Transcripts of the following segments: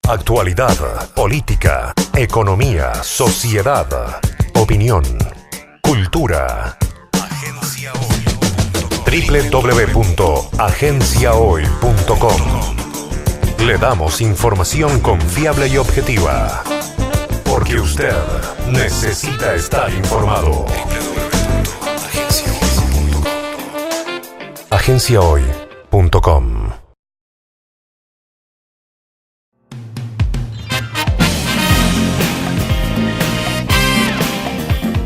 Actualidad, política, economía, sociedad, opinión, cultura. www.agenciahoy.com. Le damos información confiable y objetiva, porque usted necesita estar informado. Agenciahoy.com.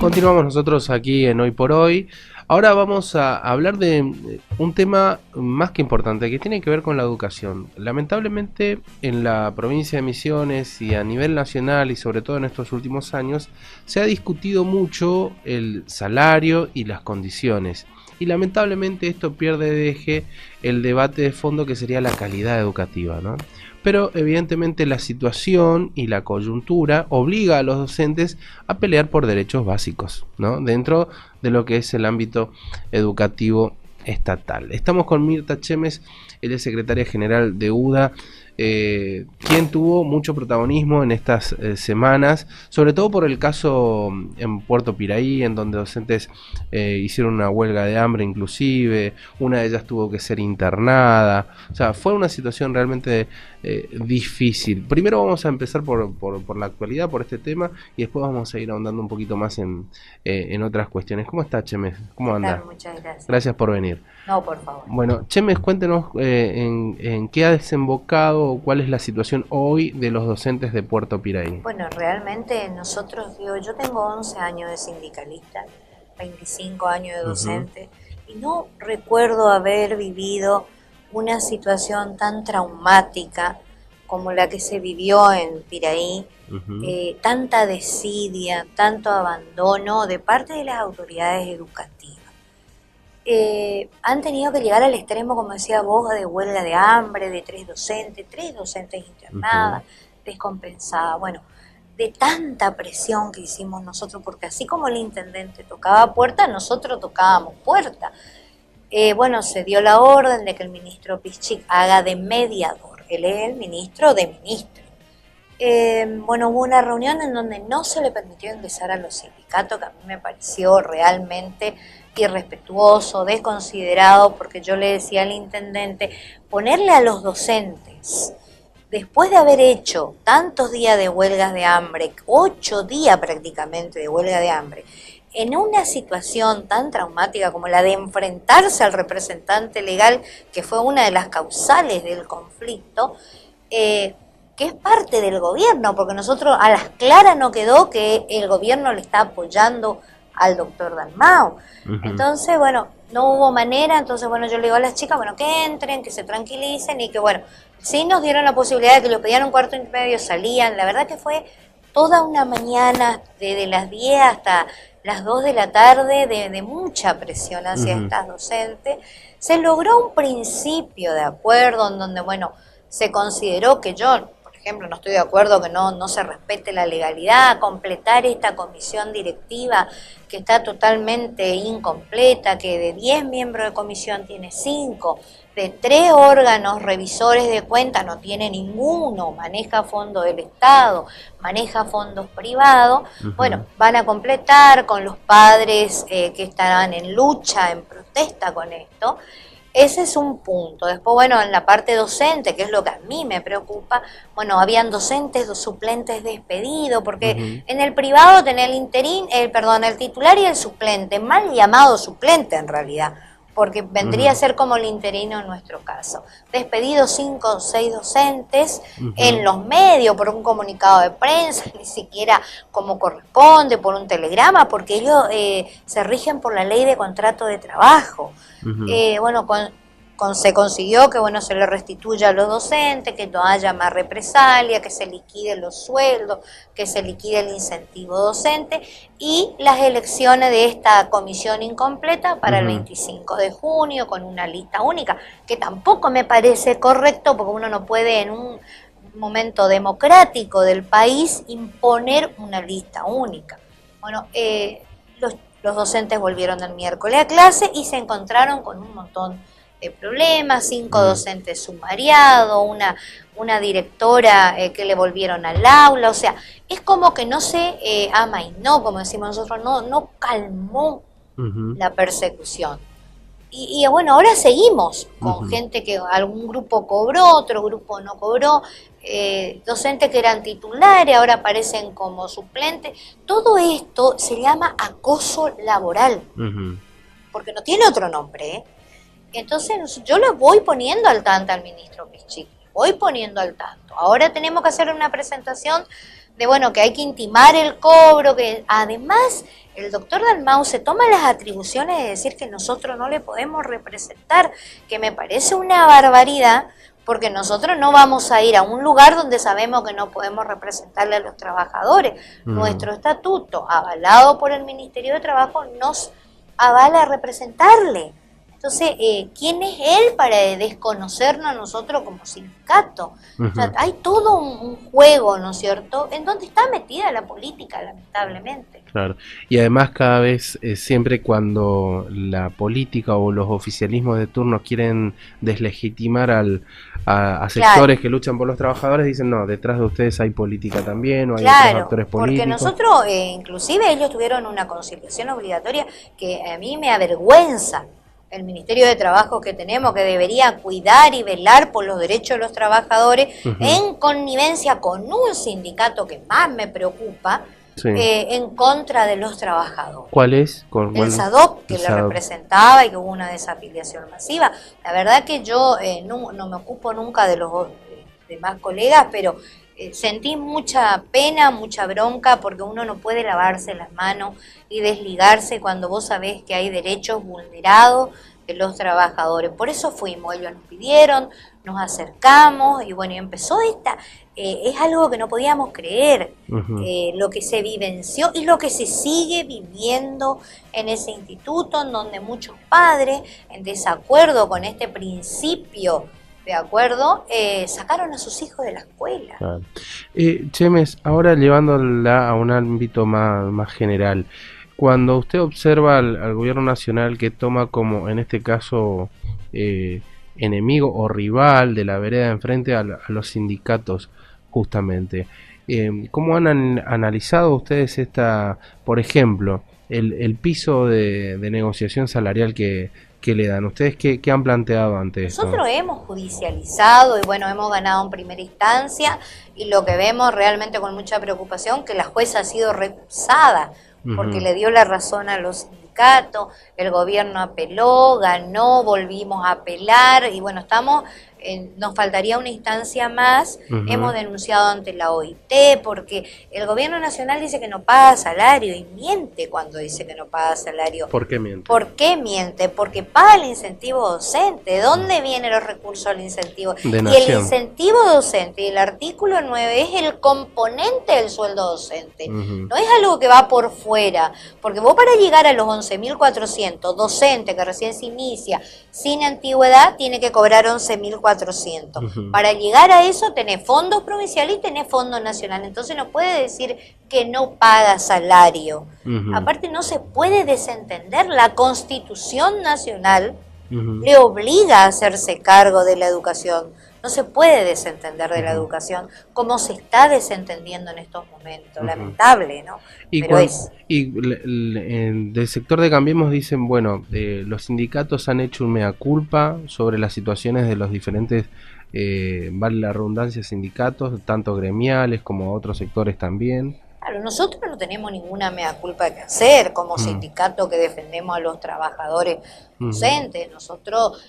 Continuamos nosotros aquí en Hoy por Hoy. Ahora vamos a hablar de un tema más que importante, que tiene que ver con la educación. Lamentablemente en la provincia de Misiones y a nivel nacional, y sobre todo en estos últimos años, se ha discutido mucho el salario y las condiciones. Y lamentablemente esto pierde de eje el debate de fondo, que sería la calidad educativa, ¿no? Pero evidentemente la situación y la coyuntura obliga a los docentes a pelear por derechos básicos, ¿no? Dentro de lo que es el ámbito educativo estatal. Estamos con Mirta Chemes, ella es secretaria general de UDA, quien tuvo mucho protagonismo en estas semanas, sobre todo por el caso en Puerto Piraí, en donde docentes hicieron una huelga de hambre inclusive, una de ellas tuvo que ser internada. O sea, fue una situación realmente difícil. Primero vamos a empezar por la actualidad, por este tema, y después vamos a ir ahondando un poquito más en otras cuestiones. ¿Cómo está, Chemes? ¿Cómo anda? Muchas gracias. Gracias por venir. No, por favor. Bueno, Chemes, cuéntenos en qué ha desembocado, cuál es la situación hoy de los docentes de Puerto Piraí. Bueno, realmente nosotros, yo tengo 11 años de sindicalista, 25 años de docente, y no recuerdo haber vivido una situación tan traumática como la que se vivió en Piraí, tanta desidia, tanto abandono de parte de las autoridades educativas. Han tenido que llegar al extremo, como decía vos, de huelga de hambre, de tres docentes internadas, descompensadas. Bueno, de tanta presión que hicimos nosotros, porque así como el intendente tocaba puerta, nosotros tocábamos puerta. Bueno, se dio la orden de que el ministro Piszczek haga de mediador. Él es el ministro de ministros. Bueno, hubo una reunión en donde no se le permitió ingresar a los sindicatos, que a mí me pareció realmente irrespetuoso, desconsiderado, porque yo le decía al intendente, ponerle a los docentes, después de haber hecho tantos días de huelgas de hambre, 8 días prácticamente de huelga de hambre, en una situación tan traumática como la de enfrentarse al representante legal, que fue una de las causales del conflicto, que es parte del gobierno, porque nosotros a las claras no quedó que el gobierno le está apoyando al doctor Dalmau. Entonces, bueno, no hubo manera. Entonces, bueno, yo le digo a las chicas, bueno, que entren, que se tranquilicen, y que, bueno, sí nos dieron la posibilidad de que los pedían un cuarto y medio, salían. La verdad que fue toda una mañana, desde las 10 hasta las 2 de la tarde, de mucha presión hacia estas docentes. Se logró un principio de acuerdo en donde, bueno, se consideró que yo, por ejemplo, no estoy de acuerdo que no se respete la legalidad, completar esta comisión directiva que está totalmente incompleta, que de 10 miembros de comisión tiene 5, de 3 órganos revisores de cuentas no tiene ninguno, maneja fondos del Estado, maneja fondos privados. Bueno, van a completar con los padres que estarán en lucha, en protesta con esto. Ese es un punto. Después, bueno, en la parte docente, que es lo que a mí me preocupa, bueno, habían docentes, suplentes despedidos, porque en el privado tenía el el titular y el suplente, mal llamado suplente en realidad, porque vendría a ser como el interino en nuestro caso. Despedidos 5 o 6 docentes en los medios por un comunicado de prensa, ni siquiera como corresponde, por un telegrama, porque ellos se rigen por la ley de contrato de trabajo. Bueno, se consiguió que, bueno, se le restituya a los docentes, que no haya más represalia, que se liquiden los sueldos, que se liquide el incentivo docente, y las elecciones de esta comisión incompleta para el 25 de junio con una lista única, que tampoco me parece correcto, porque uno no puede en un momento democrático del país imponer una lista única. Bueno, los docentes volvieron el miércoles a clase y se encontraron con un montón problemas, 5 docentes sumariados, una directora que le volvieron al aula, o sea, es como que no se amainó, como decimos nosotros, no calmó la persecución. Y bueno, ahora seguimos con gente que algún grupo cobró, otro grupo no cobró, docentes que eran titulares, ahora aparecen como suplentes. Todo esto se llama acoso laboral, porque no tiene otro nombre, ¿eh? Entonces yo lo voy poniendo al tanto al ministro Pichik, voy poniendo al tanto. Ahora tenemos que hacer una presentación de, bueno, que hay que intimar el cobro, que además el doctor Dalmau se toma las atribuciones de decir que nosotros no le podemos representar, que me parece una barbaridad, porque nosotros no vamos a ir a un lugar donde sabemos que no podemos representarle a los trabajadores. Nuestro estatuto, avalado por el Ministerio de Trabajo, nos avala a representarle. Entonces, ¿quién es él para desconocernos a nosotros como sindicato? O sea, hay todo un juego, ¿no es cierto?, en donde está metida la política, lamentablemente. Claro, y además cada vez, siempre cuando la política o los oficialismos de turno quieren deslegitimar a sectores que luchan por los trabajadores, dicen, no, detrás de ustedes hay política también, o hay otros actores políticos. Porque nosotros, inclusive ellos tuvieron una conciliación obligatoria que a mí me avergüenza. El Ministerio de Trabajo que tenemos, que debería cuidar y velar por los derechos de los trabajadores, en connivencia con un sindicato que más me preocupa, en contra de los trabajadores. ¿Cuál es? El SADOP, que le representaba y que hubo una desafiliación masiva. La verdad que yo no me ocupo nunca de los demás colegas, pero sentí mucha pena, mucha bronca, porque uno no puede lavarse las manos y desligarse cuando vos sabés que hay derechos vulnerados de los trabajadores. Por eso fuimos, ellos nos pidieron, nos acercamos y bueno, y empezó es algo que no podíamos creer, lo que se vivenció y lo que se sigue viviendo en ese instituto, en donde muchos padres, en desacuerdo con este principio, de acuerdo, sacaron a sus hijos de la escuela. Claro. Chemes, ahora llevándola a un ámbito más general, cuando usted observa al gobierno nacional que toma como, en este caso, enemigo o rival de la vereda de enfrente a los sindicatos, justamente, ¿cómo han analizado ustedes por ejemplo, el piso de negociación salarial que le dan? ¿Ustedes qué han planteado ante esto? Nosotros hemos judicializado y bueno, hemos ganado en primera instancia, y lo que vemos realmente con mucha preocupación, que la jueza ha sido recusada porque le dio la razón a los sindicatos, el gobierno apeló, ganó, volvimos a apelar y bueno, nos faltaría una instancia más. Hemos denunciado ante la OIT porque el gobierno nacional dice que no paga salario y miente cuando dice que no paga salario. ¿Por qué miente? ¿Por qué miente? Porque paga el incentivo docente. ¿De dónde vienen los recursos al incentivo? Y el incentivo docente, y el artículo 9 es el componente del sueldo docente. No es algo que va por fuera, porque vos para llegar a los 11.400 docente que recién se inicia sin antigüedad tiene que cobrar 11.400. Para llegar a eso tenés fondos provinciales y tenés fondo nacional. Entonces no puede decir que no paga salario. Aparte no se puede desentender. La Constitución Nacional le obliga a hacerse cargo de la educación. No se puede desentender de la educación como se está desentendiendo en estos momentos. Lamentable, ¿no? Del sector de Cambiemos dicen, bueno, los sindicatos han hecho un mea culpa sobre las situaciones de los diferentes, vale la redundancia, sindicatos, tanto gremiales como otros sectores también. Claro, nosotros no tenemos ninguna mea culpa que hacer como sindicato que defendemos a los trabajadores docentes. Nosotros,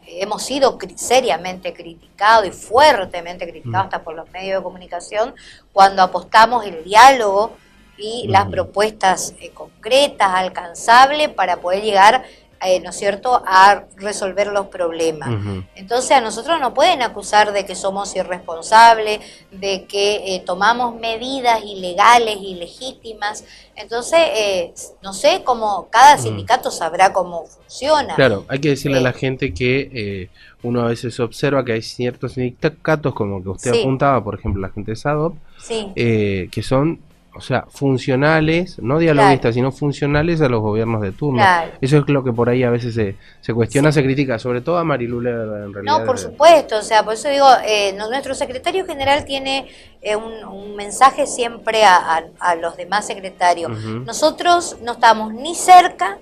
hemos sido seriamente criticados y fuertemente criticados hasta por los medios de comunicación cuando apostamos el diálogo y las propuestas concretas, alcanzables para poder llegar, ¿no es cierto?, a resolver los problemas. Entonces a nosotros no pueden acusar de que somos irresponsables, de que tomamos medidas ilegales, ilegítimas. Entonces, no sé cómo cada sindicato sabrá cómo funciona. Claro, hay que decirle a la gente que uno a veces observa que hay ciertos sindicatos, como que usted apuntaba, por ejemplo, la gente de SADOP, que son O sea, funcionales, no dialoguistas, sino funcionales a los gobiernos de turno. Claro. Eso es lo que por ahí a veces se cuestiona, Sí. se critica, sobre todo a Marilú en realidad. No, por supuesto, o sea, por eso digo, nuestro secretario general tiene un mensaje siempre a los demás secretarios. Nosotros no estamos ni cerca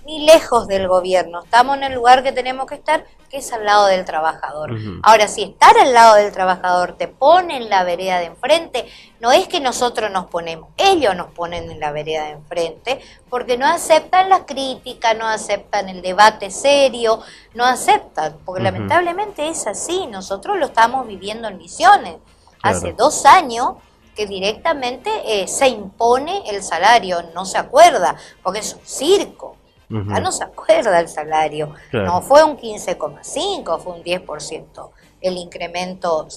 ni lejos del gobierno, estamos en el lugar que tenemos que estar, que es al lado del trabajador. Ahora, si estar al lado del trabajador te pone en la vereda de enfrente, no es que nosotros nos ponemos, ellos nos ponen en la vereda de enfrente, porque no aceptan las críticas, no aceptan el debate serio, no aceptan, porque lamentablemente es así, nosotros lo estamos viviendo en Misiones. Claro. Hace 2 años que directamente se impone el salario, no se acuerda, porque es un circo. Acá no se acuerda el salario, Claro. no fue un 15,5, fue un 10% el incremento,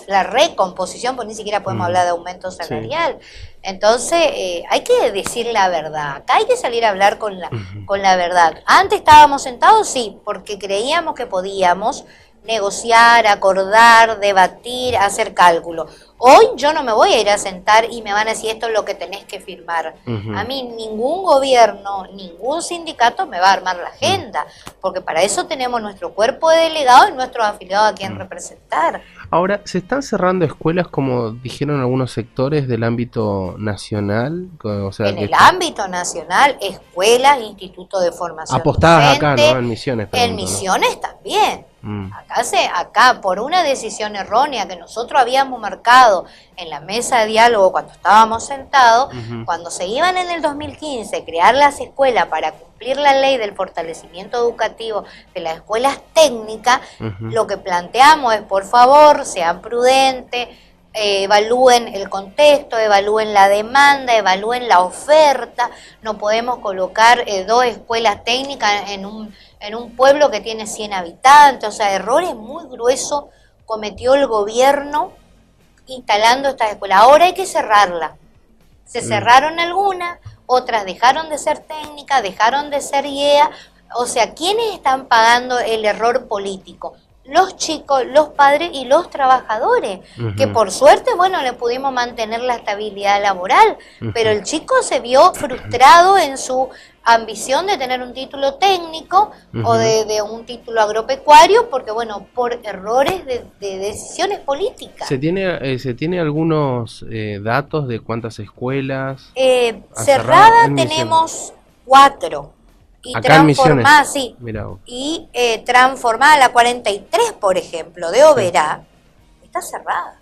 la recomposición, pues ni siquiera podemos hablar de aumento salarial. Entonces hay que decir la verdad, acá hay que salir a hablar con la verdad. Antes estábamos sentados, sí, porque creíamos que podíamos negociar, acordar, debatir, hacer cálculo. Hoy yo no me voy a ir a sentar y me van a decir esto es lo que tenés que firmar. A mí ningún gobierno, ningún sindicato me va a armar la agenda, porque para eso tenemos nuestro cuerpo de delegados y nuestros afiliados a quien representar. Ahora, ¿se están cerrando escuelas como dijeron algunos sectores del ámbito nacional? O sea, En el ámbito nacional, escuelas, institutos de formación apostadas docente, acá, ¿no? En Misiones. En pregunto, ¿no? Misiones también. Acá, por una decisión errónea que nosotros habíamos marcado en la mesa de diálogo cuando estábamos sentados, cuando se iban en el 2015 crear las escuelas para cumplir la ley del fortalecimiento educativo de las escuelas técnicas, lo que planteamos es, por favor, sean prudentes, evalúen el contexto, evalúen la demanda, evalúen la oferta. No podemos colocar 2 escuelas técnicas en un pueblo que tiene 100 habitantes, o sea, errores muy gruesos cometió el gobierno instalando estas escuelas. Ahora hay que cerrarlas. Se cerraron algunas, otras dejaron de ser técnicas, dejaron de ser IEA. O sea, ¿quiénes están pagando el error político? Los chicos, los padres y los trabajadores, que por suerte, bueno, le pudimos mantener la estabilidad laboral, pero el chico se vio frustrado en su ambición de tener un título técnico o de un título agropecuario, porque bueno, por errores de decisiones políticas. ¿Se tiene algunos datos de cuántas escuelas? Cerradas tenemos 4. Y acá en transformada, Misiones. sí. Mirá vos. Y transformada la 43, por ejemplo, de Oberá, está cerrada.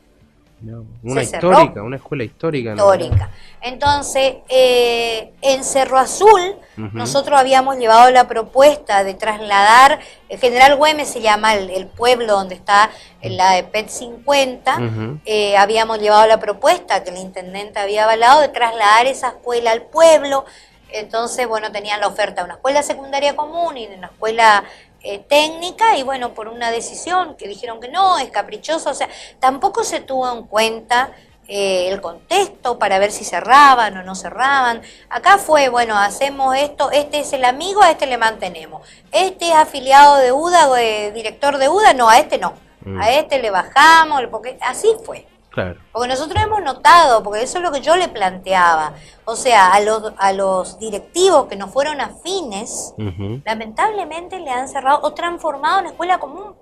Una Se histórica, cerró. una escuela histórica. Histórica. Entonces, en Cerro Azul, nosotros habíamos llevado la propuesta de trasladar, General Güemes se llama el pueblo donde está la de PET 50, habíamos llevado la propuesta que el intendente había avalado de trasladar esa escuela al pueblo. Entonces, bueno, tenían la oferta de una escuela secundaria común y de una escuela técnica, y bueno, por una decisión que dijeron que no, es caprichoso, o sea, tampoco se tuvo en cuenta el contexto para ver si cerraban o no cerraban. Acá fue, bueno, hacemos esto, este es el amigo, a este le mantenemos. Este es afiliado de UDA, director de UDA, no, a este no. A este le bajamos, porque así fue. Claro. Porque nosotros hemos notado, porque eso es lo que yo le planteaba, o sea, a los directivos que no fueron afines, lamentablemente le han cerrado o transformado en escuela común.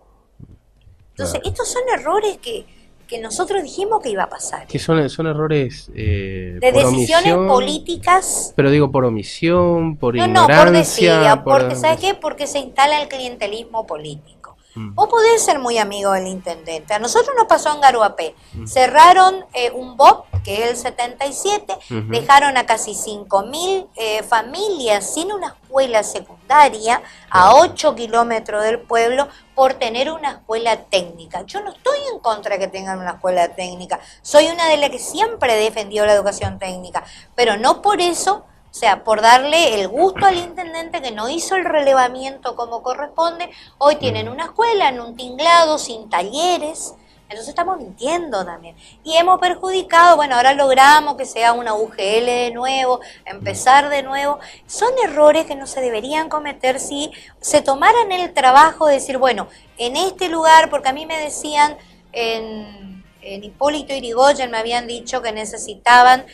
Entonces, estos son errores que nosotros dijimos que iba a pasar. Que son errores de por decisiones omisión, políticas. pero digo por omisión, por No, ignorancia. por desidia, porque ¿sabes qué? Porque se instala el clientelismo político. Vos podés ser muy amigo del intendente. A nosotros nos pasó en Garuapé. Cerraron un BOP, que es el 77, dejaron a casi 5.000 familias sin una escuela secundaria a 8 kilómetros del pueblo por tener una escuela técnica. Yo no estoy en contra de que tengan una escuela técnica. Soy una de las que siempre defendió la educación técnica, pero no por eso. O sea, por darle el gusto al intendente que no hizo el relevamiento como corresponde, hoy tienen una escuela en un tinglado, sin talleres, entonces estamos mintiendo también. Y hemos perjudicado, bueno, ahora logramos que sea una UGL de nuevo, empezar de nuevo. Son errores que no se deberían cometer si se tomaran el trabajo de decir, bueno, en este lugar, porque a mí me decían, en Hipólito Yrigoyen me habían dicho que necesitaban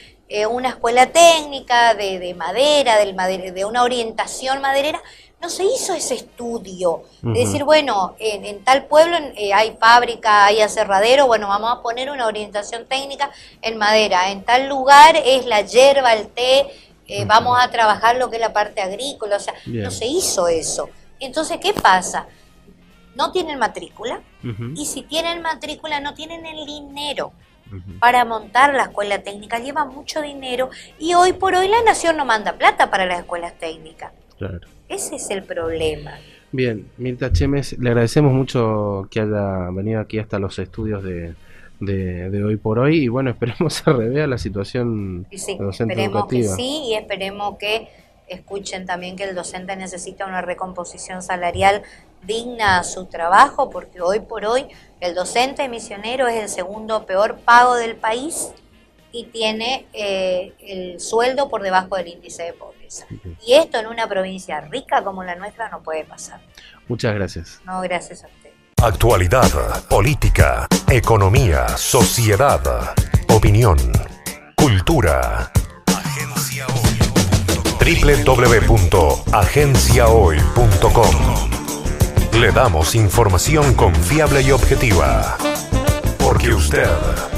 una escuela técnica de madera, de una orientación maderera. No se hizo ese estudio de decir, bueno, en tal pueblo hay fábrica, hay aserradero, bueno, vamos a poner una orientación técnica en madera. En tal lugar es la yerba, el té, vamos a trabajar lo que es la parte agrícola. O sea, no se hizo eso. Entonces, ¿qué pasa? No tienen matrícula, y si tienen matrícula no tienen el dinero para montar la escuela técnica. Lleva mucho dinero y hoy por hoy la nación no manda plata para las escuelas técnicas. Claro. Ese es el problema. Bien, Mirta Chemes, le agradecemos mucho que haya venido aquí hasta los estudios de Hoy por Hoy, y bueno, esperemos se revea la situación docente esperemos educativa. Que sí, y esperemos que escuchen también que el docente necesita una recomposición salarial digna a su trabajo, porque hoy por hoy el docente misionero es el segundo peor pago del país y tiene el sueldo por debajo del índice de pobreza. Y esto en una provincia rica como la nuestra no puede pasar. Muchas gracias. No, gracias a usted. Actualidad, política, economía, sociedad, opinión, cultura. www.agenciahoy.com. Le damos información confiable y objetiva. Porque usted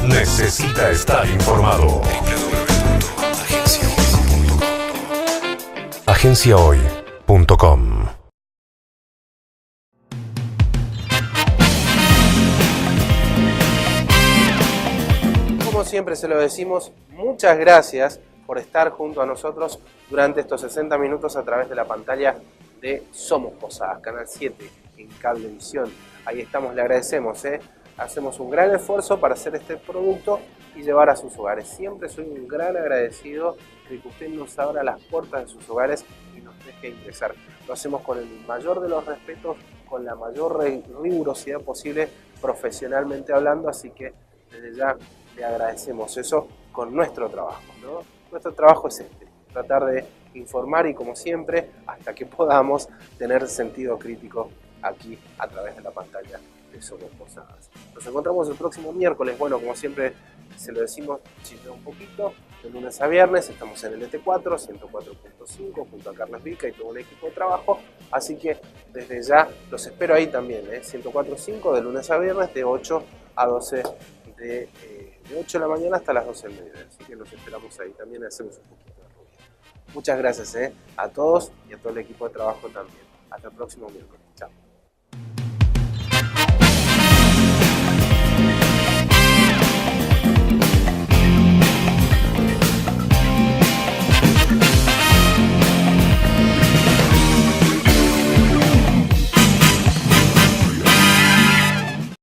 necesita estar informado. Agenciahoy.com. Como siempre se lo decimos, muchas gracias por estar junto a nosotros durante estos 60 minutos a través de la pantalla de Somos Posadas, Canal 7, en Cablevisión. Ahí estamos, le agradecemos, hacemos un gran esfuerzo para hacer este producto y llevar a sus hogares. Siempre soy un gran agradecido de que usted nos abra las puertas de sus hogares y nos deje ingresar. Lo hacemos con el mayor de los respetos, con la mayor rigurosidad posible, profesionalmente hablando, así que desde ya le agradecemos eso con nuestro trabajo, ¿no? Nuestro trabajo es tratar de informar y, como siempre, hasta que podamos tener sentido crítico aquí a través de la pantalla de Somos Posadas. Nos encontramos el próximo miércoles. Bueno, como siempre se lo decimos, chisme un poquito, de lunes a viernes. Estamos en el ET4, 104.5, junto a Carlos Vica y todo el equipo de trabajo. Así que desde ya los espero ahí también, 104.5 de lunes a viernes, de 8 a 12 de 8 de la mañana hasta las 12 del mediodía. Así que los esperamos ahí también, hacemos un poquito de ruido. Muchas gracias a todos y a todo el equipo de trabajo también. Hasta el próximo miércoles.